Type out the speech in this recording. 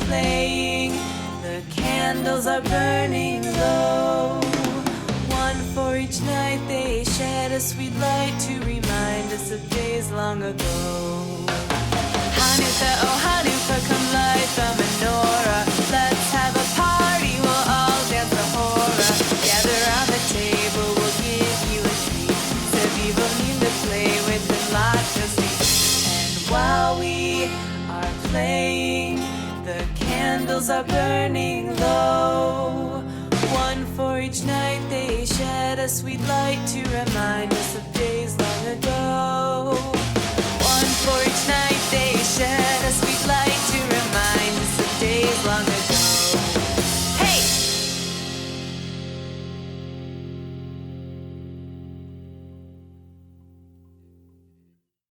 playing. The candles are burning low. One for each night, they shed a sweet light to remind us of days long ago. Hanukkah, oh Hanukkah, come light the menorah. Let's have a party, we'll all dance the hora. Gather around the table, we'll give you a treat. Sevivim to play with and lots of sweet. And while we are playing, the candles are burning low. One for each night, they shed a sweet light to remind us of days